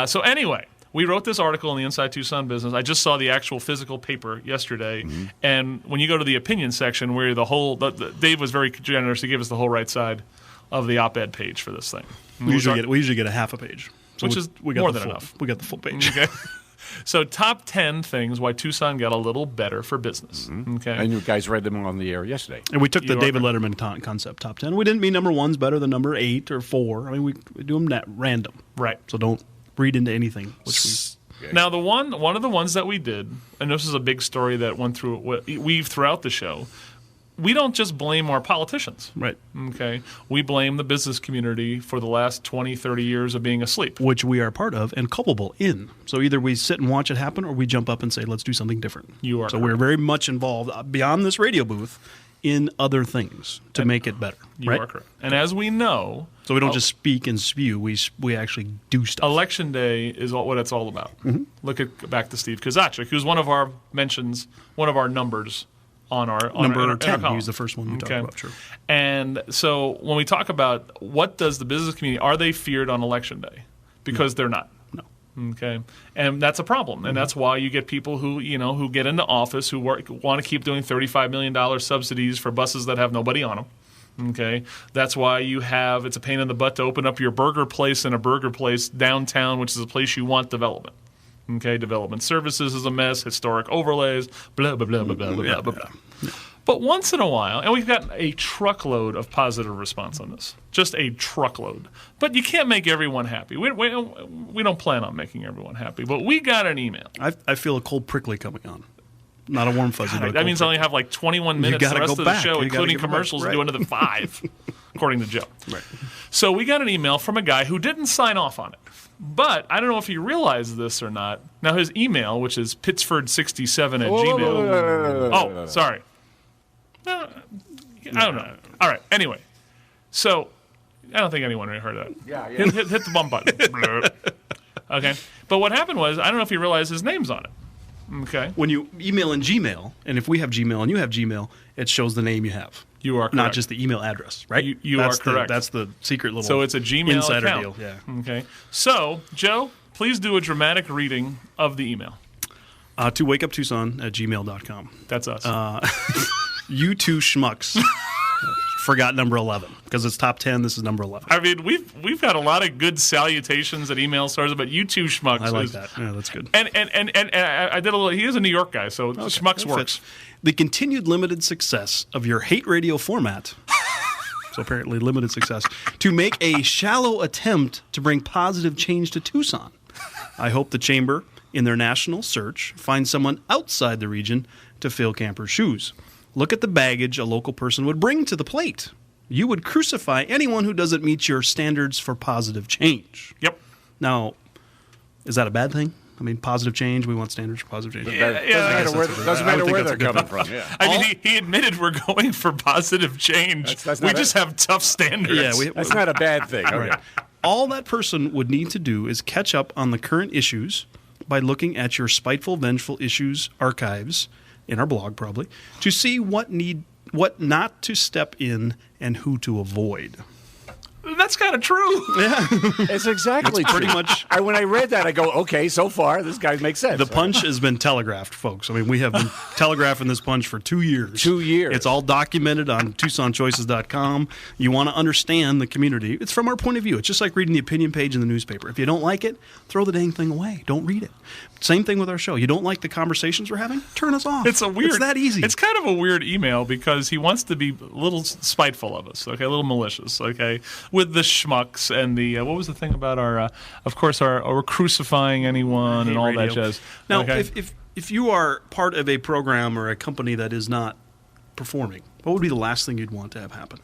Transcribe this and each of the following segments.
So anyway, we wrote this article in the Inside Tucson Business. I just saw the actual physical paper yesterday, and when you go to the opinion section, where Dave was very generous to give us the whole right side of the op-ed page for this thing. We usually get a half a page, so which is we got more than enough. We got the full page. Okay. So top 10 things why Tucson got a little better for business. Okay. And you guys read them on the air yesterday. And we took the David Letterman concept top 10. We didn't mean number 1's better than number 8 or 4. I mean, we do them random. Right. So don't read into anything. Now, one of the ones that we did, and this is a big story that weave throughout the show, we don't just blame our politicians. Right. Okay. We blame the business community for the last 20, 30 years of being asleep. Which we are part of and culpable in. So either we sit and watch it happen or we jump up and say, let's do something different. You are. So we're very much involved beyond this radio booth in other things to make it better. You are correct. And as we know... So we don't just speak and spew. We actually do stuff. Election Day is what it's all about. Look back to Steve Kozachik, who's one of our mentions, one of our numbers on our number 10. He was the first one we talked about. Sure. And so when we talk about what does the business community, are they feared on Election Day? Because they're not. No. Okay, and that's a problem, and that's why you get people who get into office who want to keep doing $35 million subsidies for buses that have nobody on them. Okay, that's why it's a pain in the butt to open up your burger place and a burger place downtown, which is a place you want development. Okay, development services is a mess, historic overlays, blah, blah, blah, blah, blah, blah, blah, blah. Yeah. But once in a while, and we've gotten a truckload of positive response on this, just a truckload. But you can't make everyone happy. We don't plan on making everyone happy, but we got an email. I feel a cold prickly coming on. Not a warm fuzzy. God, that means I only have like 21 minutes the rest of the show, including commercials, to do another 5, according to Joe. Right. So we got an email from a guy who didn't sign off on it. But I don't know if he realized this or not. Now, his email, which is pittsford67@gmail. Oh, sorry. I don't know. All right. Anyway, so I don't think anyone heard that. Yeah. Hit the bump button. Okay. But what happened was, I don't know if he realized his name's on it. Okay. When you email in Gmail, and if we have Gmail and you have Gmail, it shows the name you have. You are correct. Not just the email address, right? You are correct. That's the secret little So it's a Gmail insider account. deal. Yeah. Okay. So, Joe, please do a dramatic reading of the email. To wakeuptucson@gmail.com. That's us. You two schmucks forgot number 11 because it's top 10. This is number 11. I mean, we've got a lot of good salutations at email stores, but you two schmucks. I like that. Yeah, that's good. And I did a little. He is a New York guy, so schmucks works. The continued limited success of your hate radio format. So apparently limited success to make a shallow attempt to bring positive change to Tucson. I hope the Chamber, in their national search, finds someone outside the region to fill campers' shoes. Look at the baggage a local person would bring to the plate. You would crucify anyone who doesn't meet your standards for positive change. Yep. Now, is that a bad thing? I mean, positive change, we want standards for positive change. Doesn't matter where they're coming from. Yeah. I mean, he admitted we're going for positive change. We just have tough standards. Yeah, that's not a bad thing. Okay. Right. All that person would need to do is catch up on the current issues by looking at your Spiteful, Vengeful Issues archives, in our blog probably, to see what not to step in and who to avoid. That's kind of true. Yeah, it's exactly true. Pretty much. When I read that, I go, okay, so far this guy makes sense. The punch has been telegraphed, folks. I mean, we have been telegraphing this punch for 2 years. 2 years. It's all documented on TucsonChoices.com. You want to understand the community. It's from our point of view. It's just like reading the opinion page in the newspaper. If you don't like it, throw the dang thing away. Don't read it. Same thing with our show. You don't like the conversations we're having? Turn us off. It's that easy. It's kind of a weird email because he wants to be a little spiteful of us, okay, a little malicious, okay, with the schmucks and the what was the thing about our crucifying anyone and all radio. That jazz. Now, okay? if you are part of a program or a company that is not performing, what would be the last thing you'd want to have happen?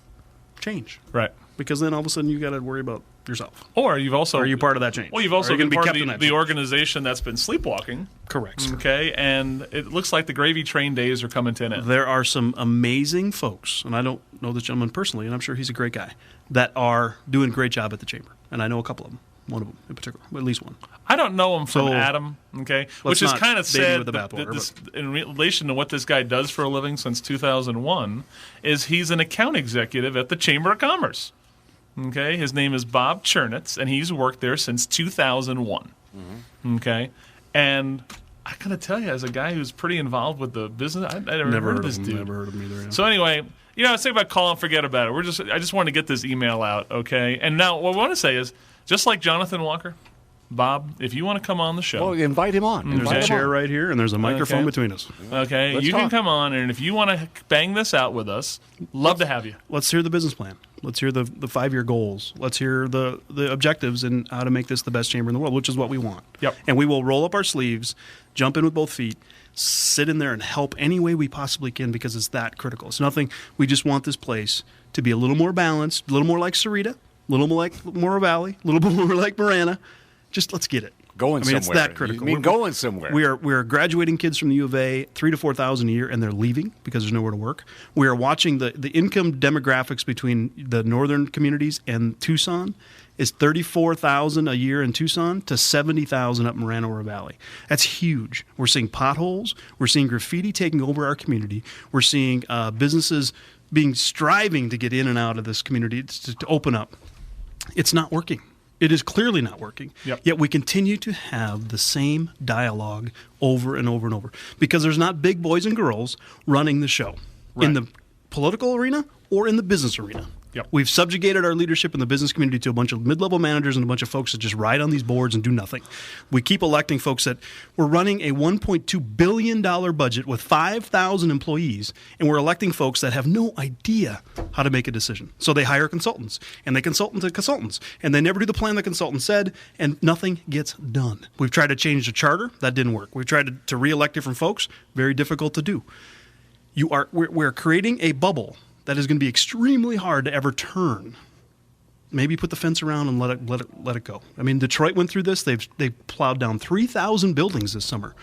Change, right? Because then all of a sudden you got to worry about yourself. Or are you part of that change? Well, you've also been part of the organization that's been sleepwalking. Correct. Sir. Okay, and it looks like the gravy train days are coming to an end. There are some amazing folks, and I don't know this gentleman personally, and I'm sure he's a great guy, that are doing a great job at the Chamber. And I know a couple of them, one of them in particular, at least one. I don't know him from Adam, okay, which is kind of sad in relation to what this guy does for a living since 2001, is he's an account executive at the Chamber of Commerce. Okay, his name is Bob Chernitz, and he's worked there since 2001. Okay, and I gotta tell you, as a guy who's pretty involved with the business, I never heard of this dude. Never heard of him either. Yeah. So anyway, I was thinking about call and forget about it. I just wanted to get this email out, okay? And now what I want to say is, just like Jonathan Walker, Bob, if you want to come on the show, Well, invite him on. There's Invite a him chair on. right here, and there's a microphone between us. okay, Let's you can talk. come on, and if you want to bang this out with us, love to have you. Let's hear the business plan. Let's hear the 5-year goals. Let's hear the objectives and how to make this the best chamber in the world, which is what we want. Yep. And we will roll up our sleeves, jump in with both feet, sit in there and help any way we possibly can because it's that critical. It's nothing. We just want this place to be a little more balanced, a little more like Sarita, a little more like Morro Valley, a little more like Marana. Just let's get it. Going It's somewhere. that critical. You mean going somewhere. We are graduating kids from the U of A, 3,000 to 4,000 a year, and they're leaving because there's nowhere to work. We are watching the income demographics between the northern communities and Tucson is 34,000 a year in Tucson to 70,000 up in Marana Valley. That's huge. We're seeing potholes. We're seeing graffiti taking over our community. We're seeing businesses striving to get in and out of this community to open up. It's not working. It is clearly not working. Yep. Yet we continue to have the same dialogue over and over and over because there's not big boys and girls running the show in the political arena or in the business arena. Yep. We've subjugated our leadership in the business community to a bunch of mid-level managers and a bunch of folks that just ride on these boards and do nothing. We keep electing folks that we're running a $1.2 billion budget with 5,000 employees, and we're electing folks that have no idea how to make a decision. So they hire consultants, and they consult to consultants, and they never do the plan the consultant said, and nothing gets done. We've tried to change the charter. That didn't work. We've tried to re-elect different folks. Very difficult to do. We're creating a bubble that is going to be extremely hard to ever turn. Maybe put the fence around and let it go. I mean, Detroit went through this. They've plowed down 3,000 buildings this summer,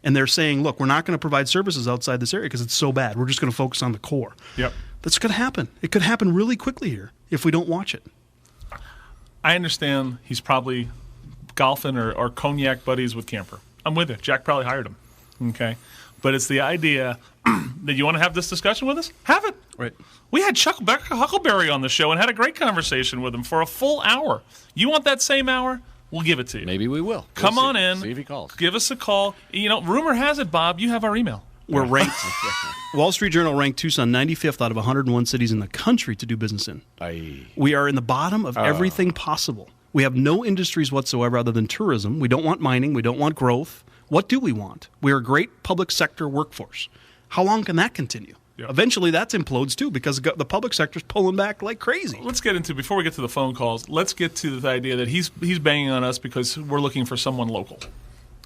and they're saying, "Look, we're not going to provide services outside this area because it's so bad. We're just going to focus on the core." Yep. That's going to happen. It could happen really quickly here if we don't watch it. I understand he's probably golfing or cognac buddies with Camper. I'm with you. Jack probably hired him. Okay. But it's the idea that you want to have this discussion with us? Have it. Right. We had Chuck Huckleberry on the show and had a great conversation with him for a full hour. You want that same hour? We'll give it to you. Maybe we will. Come We'll on see. in. See if he calls. Give us a call. Rumor has it, Bob, you have our email. We're ranked. Wall Street Journal ranked Tucson 95th out of 101 cities in the country to do business in. We are in the bottom of everything possible. We have no industries whatsoever other than tourism. We don't want mining. We don't want growth. What do we want? We are a great public sector workforce. How long can that continue? Yep. Eventually that implodes too because the public sector's pulling back like crazy. Let's get into, before we get to the phone calls, let's get to the idea that he's banging on us because we're looking for someone local.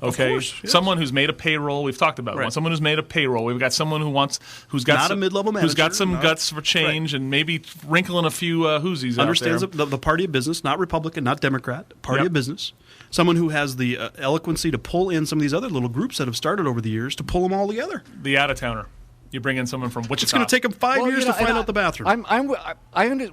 Okay, course, yes. Someone who's made a payroll. We've talked about Right. someone who's made a payroll. We've got someone who's got Not some, a mid-level who's got manager, some not- guts for change and maybe wrinkling a few whoosies Understands out there. the party of business, not Republican, not Democrat, party Yep. of business. Someone who has the eloquency to pull in some of these other little groups that have started over the years to pull them all together. The out-of-towner. You bring in someone from Wichita. It's going to take them 5 years to find out the bathroom.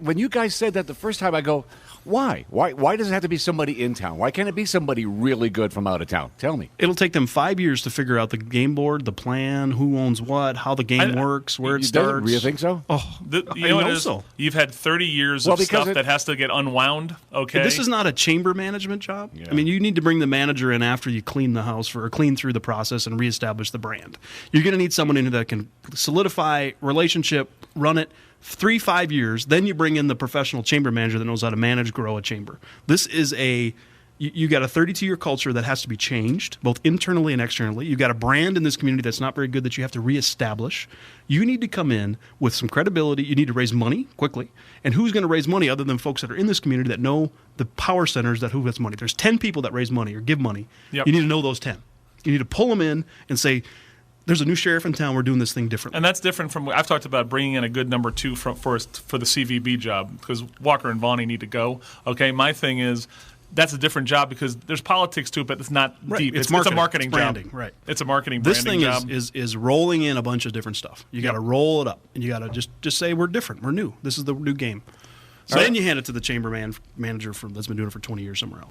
When you guys said that the first time, I go, why? Why does it have to be somebody in town? Why can't it be somebody really good from out of town? Tell me. It'll take them 5 years to figure out the game board, the plan, who owns what, how the game works, where it starts. You think so? Oh, You know what it is? so. You've had 30 years Well, of because stuff that has to get unwound. Okay, This is not a chamber management job. Yeah. I mean, you need to bring the manager in after you clean the house or clean through the process and reestablish the brand. You're going to need someone in here that can solidify relationship, run it 3-5 years. Then you bring in the professional chamber manager that knows how to manage, grow a chamber. This is you got a 32-year culture that has to be changed, both internally and externally. You got a brand in this community that's not very good that you have to reestablish. You need to come in with some credibility. You need to raise money quickly. And who's going to raise money other than folks that are in this community that know the power centers that who has money? There's 10 people that raise money or give money. Yep. You need to know those 10. You need to pull them in and say, there's a new sheriff in town. We're doing this thing differently. And that's different from, I've talked about bringing in a good number two for the CVB job because Walker and Vonnie need to go. Okay, my thing is that's a different job because there's politics to it, but it's not deep. It's a marketing. marketing It's branding, job. right. It's a marketing This branding thing job. is rolling in a bunch of different stuff. You got to roll it up, and you got to just say we're different, we're new. This is the new game. So then you hand it to the chamber manager that's been doing it for 20 years somewhere else.